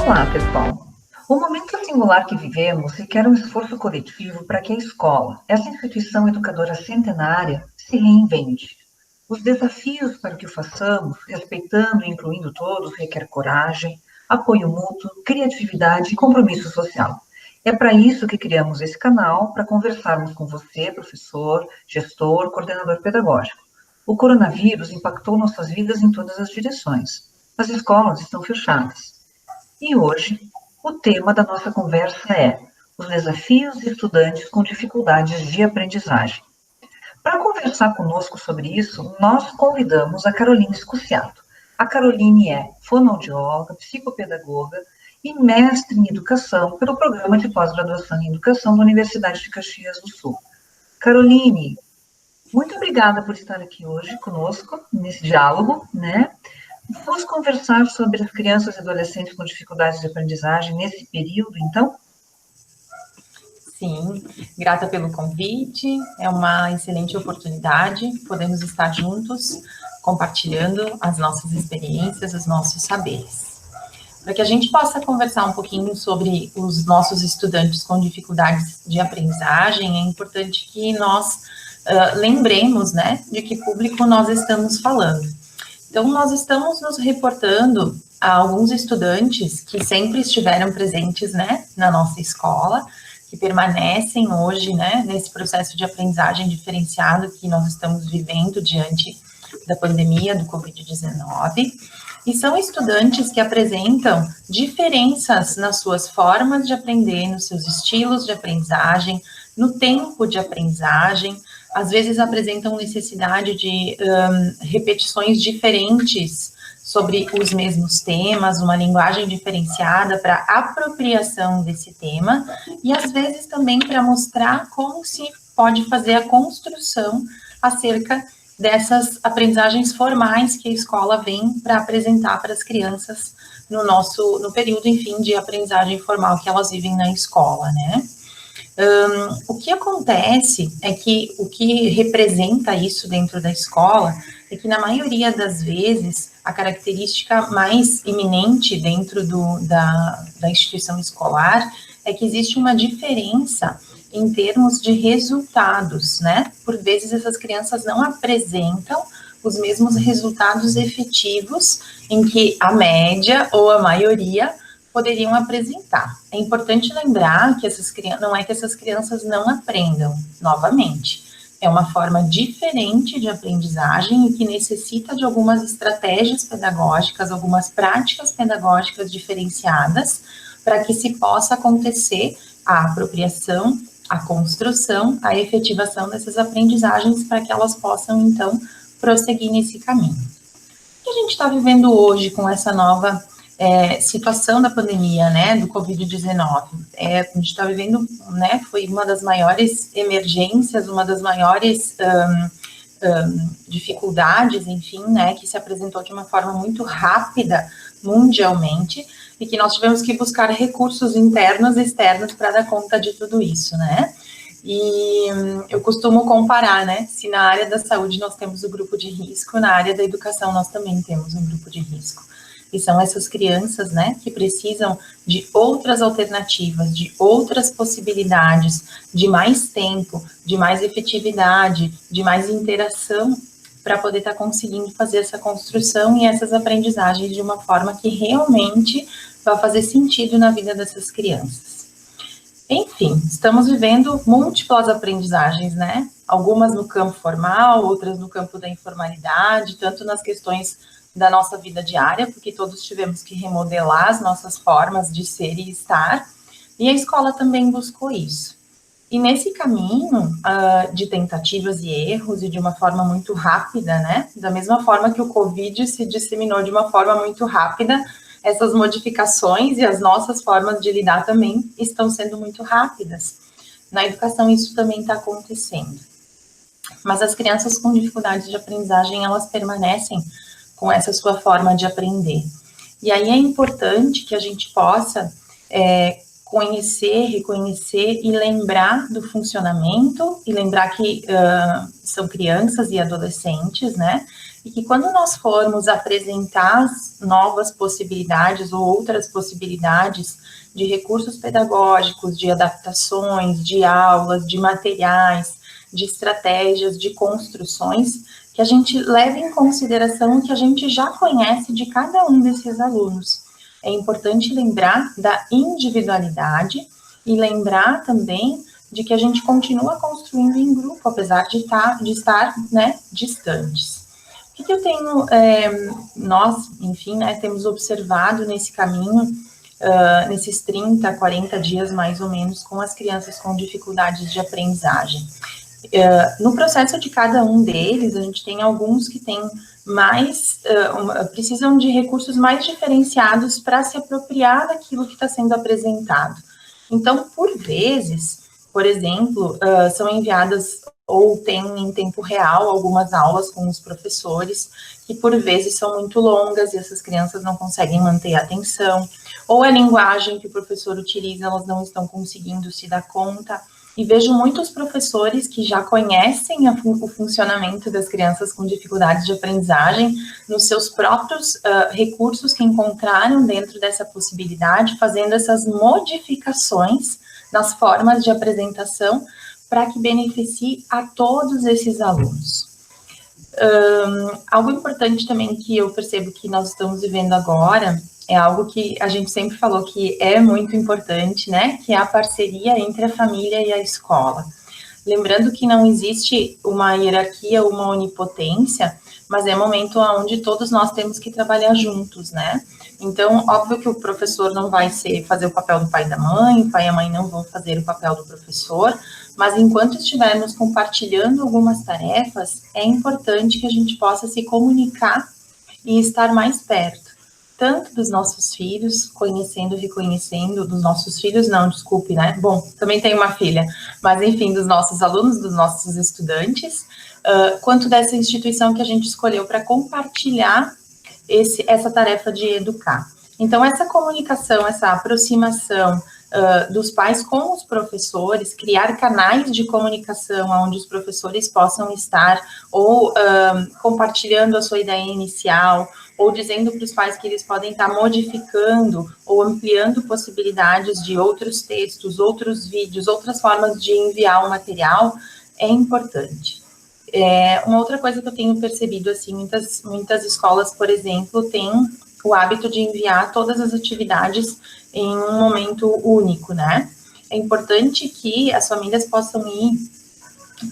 Olá, pessoal! O momento singular que vivemos requer um esforço coletivo para que a escola, essa instituição educadora centenária, se reinvente. Os desafios para que o façamos, respeitando e incluindo todos, requer coragem, apoio mútuo, criatividade e compromisso social. É para isso que criamos esse canal, para conversarmos com você, professor, gestor, coordenador pedagógico. O coronavírus impactou nossas vidas em todas as direções. As escolas estão fechadas. E hoje, o tema da nossa conversa é os desafios de estudantes com dificuldades de aprendizagem. Para conversar conosco sobre isso, nós convidamos a Caroline Scusiato. A Caroline é fonoaudióloga, psicopedagoga e mestre em educação pelo Programa de Pós-Graduação em Educação da Universidade de Caxias do Sul. Caroline, muito obrigada por estar aqui hoje conosco, nesse diálogo, né? Vamos conversar sobre as crianças e adolescentes com dificuldades de aprendizagem nesse período, então? Sim, grata pelo convite, é uma excelente oportunidade, podemos estar juntos, compartilhando as nossas experiências, os nossos saberes. Para que a gente possa conversar um pouquinho sobre os nossos estudantes com dificuldades de aprendizagem, é importante que nós lembremos, né, de que público nós estamos falando. Então, nós estamos nos reportando a alguns estudantes que sempre estiveram presentes, né, na nossa escola, que permanecem hoje, né, nesse processo de aprendizagem diferenciado que nós estamos vivendo diante da pandemia do Covid-19, e são estudantes que apresentam diferenças nas suas formas de aprender, nos seus estilos de aprendizagem, no tempo de aprendizagem, às vezes apresentam necessidade de repetições diferentes sobre os mesmos temas, uma linguagem diferenciada para apropriação desse tema, e às vezes também para mostrar como se pode fazer a construção acerca dessas aprendizagens formais que a escola vem para apresentar para as crianças no período, enfim, de aprendizagem formal que elas vivem na escola, né? O que acontece é que o que representa isso dentro da escola é que, na maioria das vezes, a característica mais iminente dentro da instituição escolar é que existe uma diferença em termos de resultados, né? Por vezes, essas crianças não apresentam os mesmos resultados efetivos em que a média ou a maioria poderiam apresentar. É importante lembrar que não é que essas crianças não aprendam, novamente. É uma forma diferente de aprendizagem e que necessita de algumas estratégias pedagógicas, algumas práticas pedagógicas diferenciadas para que se possa acontecer a apropriação, a construção, a efetivação dessas aprendizagens para que elas possam, então, prosseguir nesse caminho. O que a gente está vivendo hoje com essa nova situação da pandemia, né, do Covid-19. A gente está vivendo, né, foi uma das maiores emergências, uma das maiores dificuldades, enfim, né, que se apresentou de uma forma muito rápida mundialmente e que nós tivemos que buscar recursos internos e externos para dar conta de tudo isso, né. E eu costumo comparar, né, se na área da saúde nós temos o grupo de risco, na área da educação nós também temos um grupo de risco. E são essas crianças, né, que precisam de outras alternativas, de outras possibilidades, de mais tempo, de mais efetividade, de mais interação, para poder estar conseguindo fazer essa construção e essas aprendizagens de uma forma que realmente vai fazer sentido na vida dessas crianças. Enfim, estamos vivendo múltiplas aprendizagens, né? Algumas no campo formal, outras no campo da informalidade, tanto nas questões da nossa vida diária, porque todos tivemos que remodelar as nossas formas de ser e estar, e a escola também buscou isso. E nesse caminho de tentativas e erros, e de uma forma muito rápida, né, da mesma forma que o Covid se disseminou de uma forma muito rápida, essas modificações e as nossas formas de lidar também estão sendo muito rápidas. Na educação isso também está acontecendo. Mas as crianças com dificuldades de aprendizagem, elas permanecem com essa sua forma de aprender. E aí é importante que a gente possa conhecer, reconhecer e lembrar do funcionamento, e lembrar que são crianças e adolescentes, né? E que quando nós formos apresentar novas possibilidades ou outras possibilidades de recursos pedagógicos, de adaptações, de aulas, de materiais, de estratégias, de construções, que a gente leve em consideração o que a gente já conhece de cada um desses alunos. É importante lembrar da individualidade e lembrar também de que a gente continua construindo em grupo, apesar de estar né, distantes. O que eu tenho, nós, enfim, né, temos observado nesse caminho, nesses 30, 40 dias mais ou menos, com as crianças com dificuldades de aprendizagem? No processo de cada um deles, a gente tem alguns que têm precisam de recursos mais diferenciados para se apropriar daquilo que está sendo apresentado. Então, por vezes, por exemplo, são enviadas ou tem em tempo real algumas aulas com os professores, que por vezes são muito longas e essas crianças não conseguem manter a atenção, ou a linguagem que o professor utiliza, elas não estão conseguindo se dar conta. E vejo muitos professores que já conhecem o funcionamento das crianças com dificuldades de aprendizagem nos seus próprios recursos que encontraram dentro dessa possibilidade, fazendo essas modificações nas formas de apresentação para que beneficie a todos esses alunos. Algo importante também que eu percebo que nós estamos vivendo agora é algo que a gente sempre falou que é muito importante, né? Que é a parceria entre a família e a escola. Lembrando que não existe uma hierarquia ou uma onipotência, mas é momento onde todos nós temos que trabalhar juntos, né? Então, óbvio que o professor não vai fazer o papel do pai e da mãe, o pai e a mãe não vão fazer o papel do professor, mas enquanto estivermos compartilhando algumas tarefas, é importante que a gente possa se comunicar e estar mais perto, tanto dos nossos filhos, conhecendo e reconhecendo, dos nossos filhos, não, desculpe, né? Bom, também tenho uma filha, mas enfim, dos nossos alunos, dos nossos estudantes, quanto dessa instituição que a gente escolheu para compartilhar essa tarefa de educar. Então, essa comunicação, essa aproximação dos pais com os professores, criar canais de comunicação onde os professores possam estar ou compartilhando a sua ideia inicial, ou dizendo para os pais que eles podem estar modificando ou ampliando possibilidades de outros textos, outros vídeos, outras formas de enviar o material, é importante. Uma outra coisa que eu tenho percebido, assim, muitas escolas, por exemplo, têm o hábito de enviar todas as atividades em um momento único, né? É importante que as famílias possam ir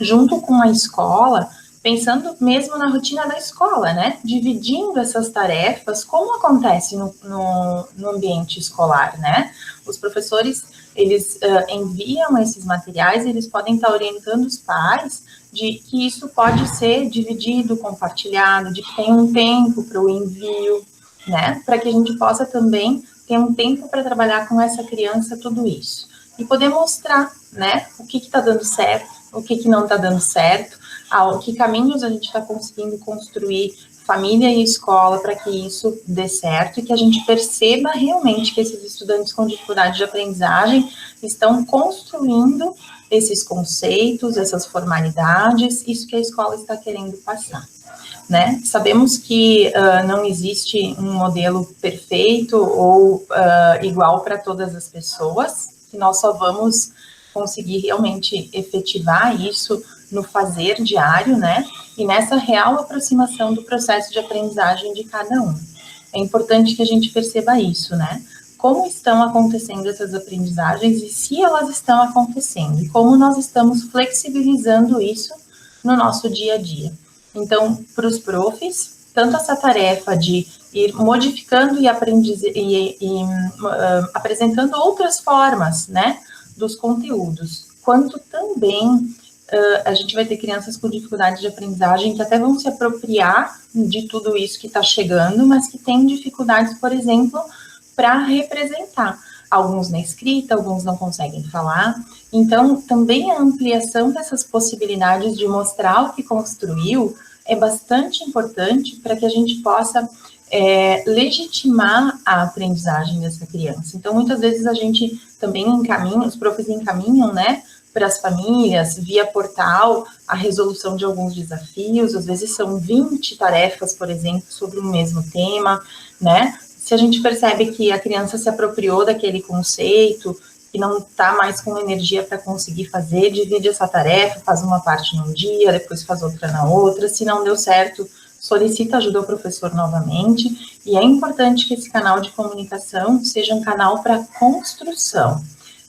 junto com a escola, pensando mesmo na rotina da escola, né? Dividindo essas tarefas, como acontece no ambiente escolar, né? Os professores, eles enviam esses materiais, eles podem estar orientando os pais de que isso pode ser dividido, compartilhado, de que tem um tempo para o envio, né? Para que a gente possa também ter um tempo para trabalhar com essa criança tudo isso. E poder mostrar, né? O que está dando certo, o que não está dando certo, que caminhos a gente está conseguindo construir família e escola para que isso dê certo e que a gente perceba realmente que esses estudantes com dificuldade de aprendizagem estão construindo esses conceitos, essas formalidades, isso que a escola está querendo passar, né? Sabemos que não existe um modelo perfeito ou igual para todas as pessoas, que nós só vamos conseguir realmente efetivar isso no fazer diário, né? E nessa real aproximação do processo de aprendizagem de cada um. É importante que a gente perceba isso, né? Como estão acontecendo essas aprendizagens e se elas estão acontecendo, e como nós estamos flexibilizando isso no nosso dia a dia. Então, para os profs, tanto essa tarefa de ir modificando e apresentando outras formas, né, dos conteúdos, quanto também a gente vai ter crianças com dificuldade de aprendizagem que até vão se apropriar de tudo isso que está chegando, mas que têm dificuldades, por exemplo, para representar. Alguns na escrita, alguns não conseguem falar. Então, também a ampliação dessas possibilidades de mostrar o que construiu é bastante importante para que a gente possa legitimar a aprendizagem dessa criança. Então, muitas vezes a gente também encaminha, os profs encaminham, né, para as famílias, via portal, a resolução de alguns desafios, às vezes são 20 tarefas, por exemplo, sobre o mesmo tema, né? Se a gente percebe que a criança se apropriou daquele conceito, que não está mais com energia para conseguir fazer, divide essa tarefa, faz uma parte num dia, depois faz outra na outra, se não deu certo, solicita ajuda ao professor novamente, e é importante que esse canal de comunicação seja um canal para construção.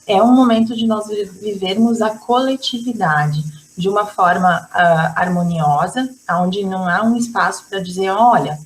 É um momento de nós vivermos a coletividade de uma forma harmoniosa, onde não há um espaço para dizer, olha,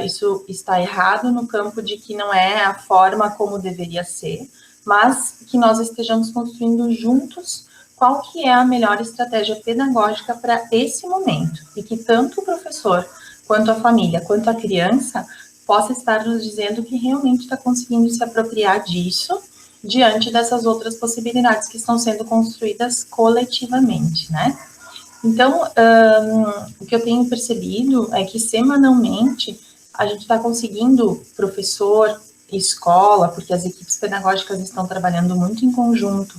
isso está errado no campo de que não é a forma como deveria ser, mas que nós estejamos construindo juntos qual que é a melhor estratégia pedagógica para esse momento, e que tanto o professor, quanto a família, quanto a criança, possa estar nos dizendo que realmente está conseguindo se apropriar disso, diante dessas outras possibilidades que estão sendo construídas coletivamente, né? Então, o que eu tenho percebido é que semanalmente a gente está conseguindo, professor, escola, porque as equipes pedagógicas estão trabalhando muito em conjunto,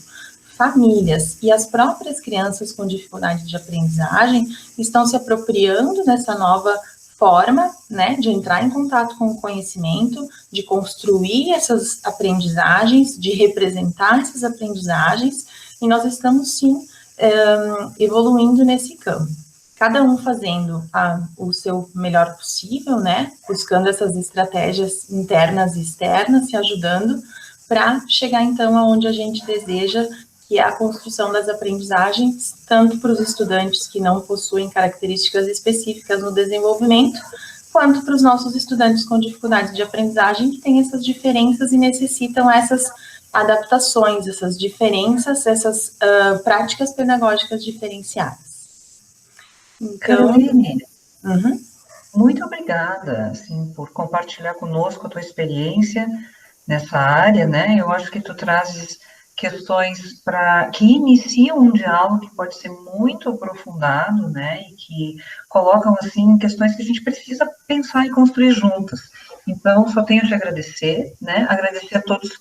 famílias e as próprias crianças com dificuldade de aprendizagem estão se apropriando dessa nova forma, né, de entrar em contato com o conhecimento, de construir essas aprendizagens, de representar essas aprendizagens, e nós estamos, sim, evoluindo nesse campo. Cada um fazendo o seu melhor possível, né, buscando essas estratégias internas e externas, se ajudando, para chegar, então, aonde a gente deseja, que é a construção das aprendizagens, tanto para os estudantes que não possuem características específicas no desenvolvimento, quanto para os nossos estudantes com dificuldades de aprendizagem, que têm essas diferenças e necessitam essas adaptações, essas diferenças, essas práticas pedagógicas diferenciadas. Então, Caroline, muito obrigada, assim, por compartilhar conosco a tua experiência nessa área, né? Eu acho que tu trazes questões que iniciam um diálogo que pode ser muito aprofundado, né, e que colocam, assim, questões que a gente precisa pensar e construir juntas. Então, só tenho a te agradecer, né, agradecer a todos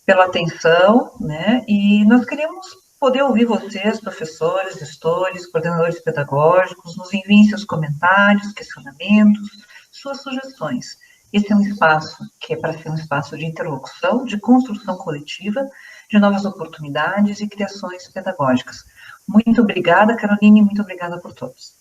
pela atenção, né, e nós queremos poder ouvir vocês, professores, gestores, coordenadores pedagógicos, nos enviem seus comentários, questionamentos, suas sugestões. Esse é um espaço que é para ser um espaço de interlocução, de construção coletiva, de novas oportunidades e criações pedagógicas. Muito obrigada, Caroline, muito obrigada por todos.